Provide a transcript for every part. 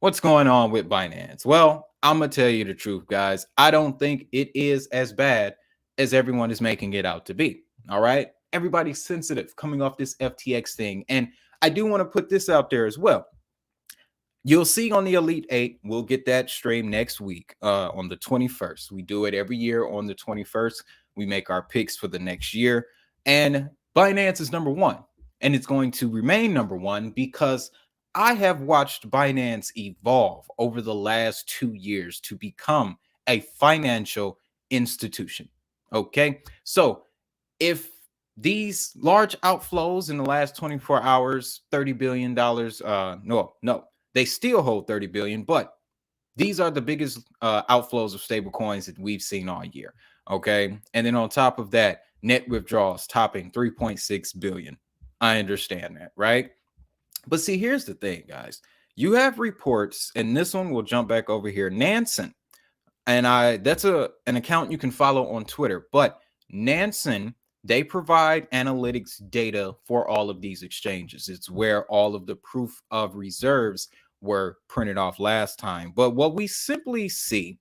What's going on with Binance? Well, I'm going to tell you the truth, guys. I don't think it is as bad as everyone is making it out to be. All right. Everybody's sensitive coming off this FTX thing. And I do want to put this out there as well. You'll see on the Elite Eight, we'll get that stream next week on the 21st. We do it every year on the 21st. We make our picks for the next year. And Binance is number one. And it's going to remain number one because I have watched Binance evolve over the last 2 years to become a financial institution. Okay. So if these large outflows in the last 24 hours, $30 billion, no, they still hold 30 billion, but these are the biggest outflows of stable coins that we've seen all year. Okay. And then on top of that, net withdrawals topping 3.6 billion. I understand that, right? But see, here's the thing, guys. You have reports, and this one will jump back over here. Nansen, and that's an account you can follow on Twitter, but Nansen, they provide analytics data for all of these exchanges. It's where all of the proof of reserves were printed off last time. But what we simply see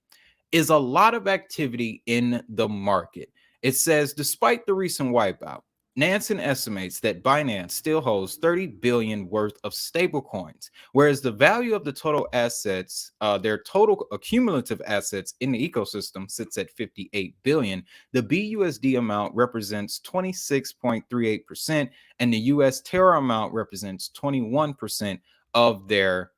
is a lot of activity in the market. It says, despite the recent wipeout, Nansen estimates that Binance still holds 30 billion worth of stablecoins, whereas the value of the total assets, their total accumulative assets in the ecosystem sits at 58 billion. The BUSD amount represents 26.38%, and the US Terra amount represents 21% of their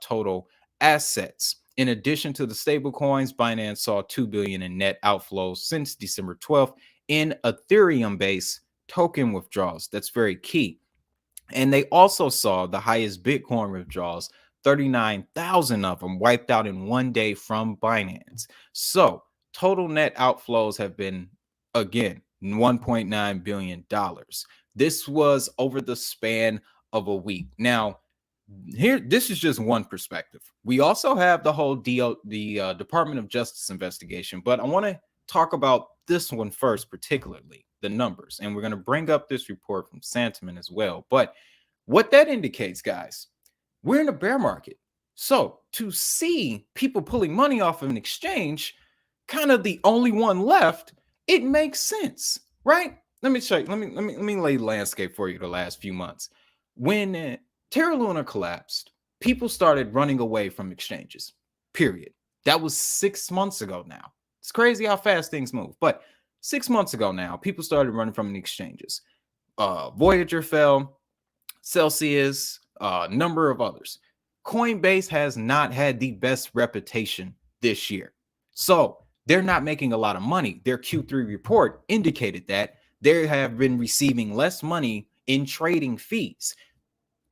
total assets. In addition to the stablecoins, Binance saw 2 billion in net outflows since December 12th in Ethereum-based token withdrawals. That's very key. And they also saw the highest Bitcoin withdrawals, 39,000 of them wiped out in one day from Binance. So total net outflows have been, again, $1.9 billion. This was over the span of a week. Now, here, this is just one perspective. We also have the whole the Department of Justice investigation, but I want to talk about this one first, particularly the numbers. And we're going to bring up this report from Santiment as well. But what that indicates, guys, we're in a bear market. So to see people pulling money off of an exchange, kind of the only one left, it makes sense, right? Let me check. Let me lay the landscape for you the last few months. When Terra Luna collapsed, people started running away from exchanges, period. That was 6 months ago now. It's crazy how fast things move. But 6 months ago now, people started running from the exchanges. Voyager fell, Celsius, a number of others. Coinbase has not had the best reputation this year. So they're not making a lot of money. Their Q3 report indicated that they have been receiving less money in trading fees.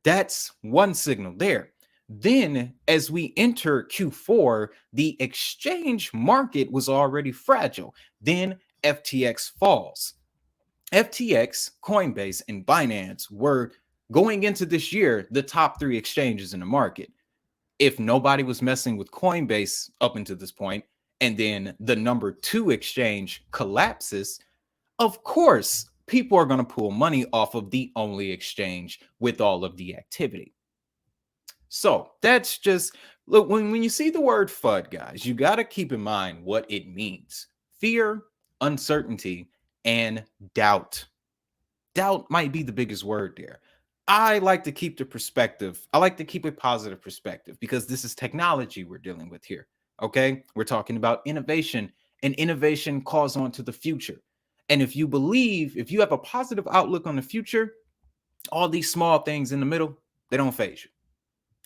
That's one signal there. Then, as we enter Q4, the exchange market was already fragile. Then FTX falls. FTX, Coinbase, and Binance were going into this year the top three exchanges in the market. If nobody was messing with Coinbase up until this point, and then the number two exchange collapses, of course, people are going to pull money off of the only exchange with all of the activity. So that's just, look, when you see the word FUD, guys, you got to keep in mind what it means. Fear, uncertainty, and doubt. Doubt might be the biggest word there. I like to keep the perspective. I like to keep a positive perspective because this is technology we're dealing with here. Okay. We're talking about innovation, and innovation calls on to the future. And if you believe, if you have a positive outlook on the future, all these small things in the middle, they don't phase you.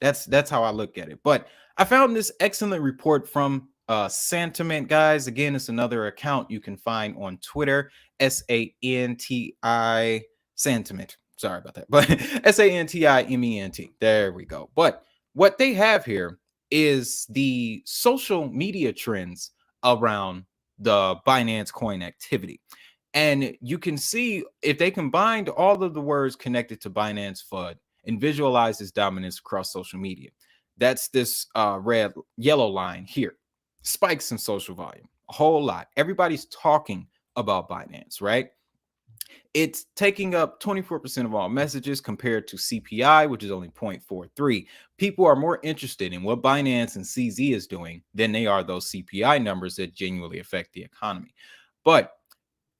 That's how I look at it. But I found this excellent report from Santiment, guys. Again, it's another account you can find on Twitter, SANTI Santiment. Sorry about that, but SANTIMENT. There we go. But what they have here is the social media trends around the Binance coin activity. And you can see if they combined all of the words connected to Binance FUD and visualize its dominance across social media. That's this yellow line here. Spikes in social volume, a whole lot. Everybody's talking about Binance, right? It's taking up 24% of all messages compared to CPI, which is only 0.43. People are more interested in what Binance and CZ is doing than they are those CPI numbers that genuinely affect the economy. But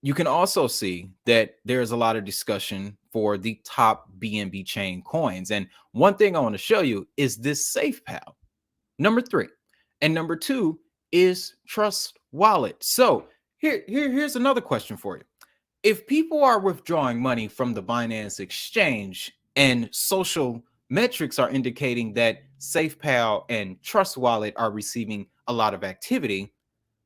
you can also see that there's a lot of discussion for the top BNB chain coins. And one thing I want to show you is this SafePal, number 3. And number 2 is Trust Wallet. So here's another question for you. If people are withdrawing money from the Binance exchange and social metrics are indicating that SafePal and Trust Wallet are receiving a lot of activity,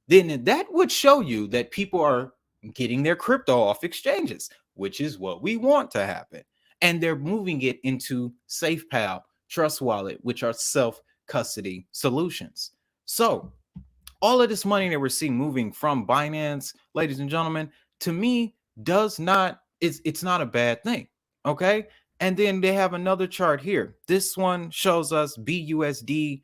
then that would show you that people are getting their crypto off exchanges, which is what we want to happen. And they're moving it into SafePal, Trust Wallet, which are self-custody solutions. So all of this money that we're seeing moving from Binance, ladies and gentlemen, to me, it's not a bad thing. Okay. And then they have another chart here. This one shows us BUSD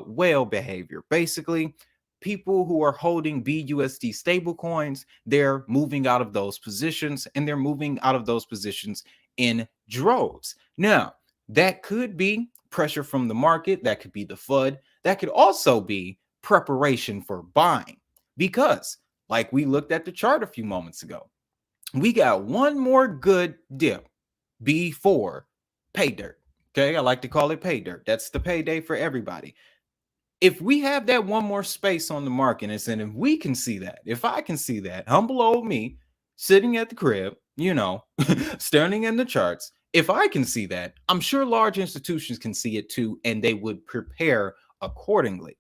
whale behavior. Basically, people who are holding BUSD stable coins, they're moving out of those positions, and they're moving out of those positions in droves. Now, that could be pressure from the market, that could be the FUD, that could also be preparation for buying, because like we looked at the chart a few moments ago, we got one more good dip before pay dirt. Okay, I like to call it pay dirt. That's the payday for everybody. If we have that one more space on the market, and if we can see that, if I can see that, humble old me sitting at the crib, staring in the charts, if I can see that, I'm sure large institutions can see it too, and they would prepare accordingly.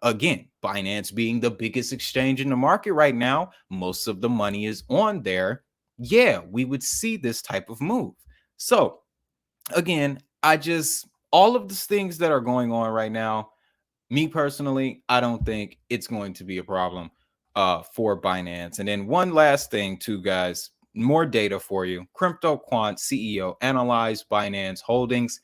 Again, Binance being the biggest exchange in the market right now, most of the money is on there. Yeah, we would see this type of move. So, again, all of these things that are going on right now, me personally, I don't think it's going to be a problem for Binance. And then one last thing, too, guys, more data for you. Crypto Quant CEO analyzed Binance holdings.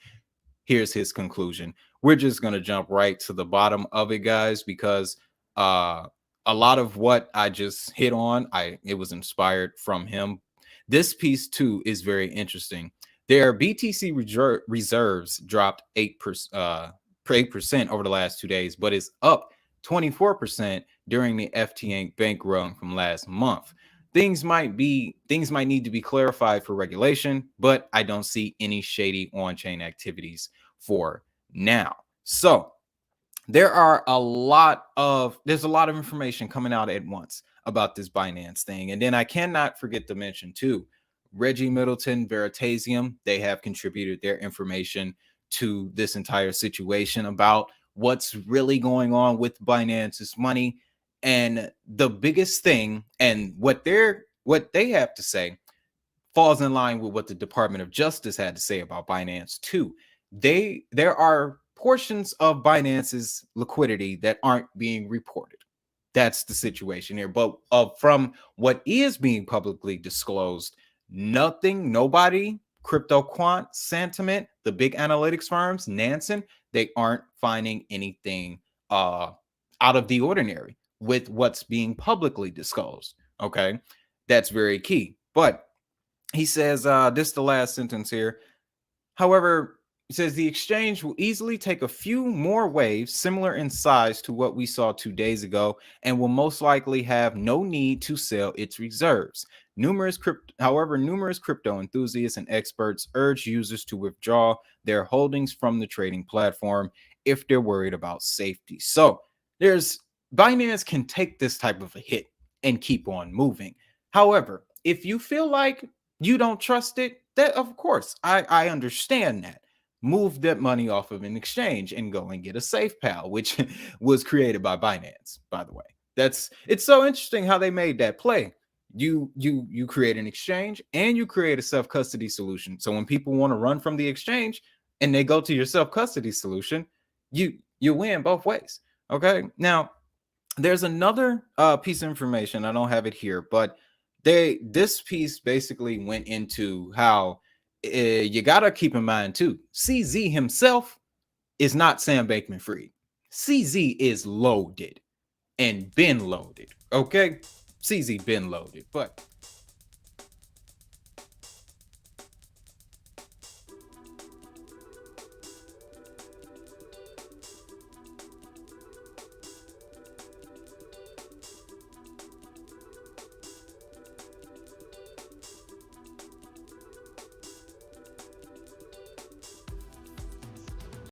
Here's his conclusion. We're just going to jump right to the bottom of it, guys, because a lot of what I just hit on, it was inspired from him. This piece, too, is very interesting. Their BTC reserves dropped 8% over the last 2 days, but it's up 24% during the FTX bank run from last month. Things might need to be clarified for regulation, but I don't see any shady on-chain activities for now. So there's a lot of information coming out at once about this Binance thing. And then I cannot forget to mention too, Reggie Middleton, Veritasium, they have contributed their information to this entire situation about what's really going on with Binance's money. And the biggest thing, and what they have to say, falls in line with what the Department of Justice had to say about Binance too. There are portions of Binance's liquidity that aren't being reported. That's the situation here. But from what is being publicly disclosed, nobody, Crypto Quant, Sentiment, the big analytics firms, Nansen, they aren't finding anything out of the ordinary with what's being publicly disclosed. Okay, that's very key. But he says, this is the last sentence here. However, he says the exchange will easily take a few more waves similar in size to what we saw 2 days ago, and will most likely have no need to sell its reserves. Numerous crypto enthusiasts and experts urge users to withdraw their holdings from the trading platform if they're worried about safety. So Binance can take this type of a hit and keep on moving. However, if you feel like you don't trust it, that of course, I understand that. Move that money off of an exchange and go and get a SafePal, which was created by Binance, by the way. It's so interesting how they made that play. You create an exchange and you create a self-custody solution. So when people want to run from the exchange and they go to your self-custody solution, you win both ways. Okay. Now, there's another piece of information. I don't have it here, but this piece basically went into how you got to keep in mind too, CZ himself is not Sam Bankman-Fried. CZ is loaded and been loaded. Okay, CZ been loaded, but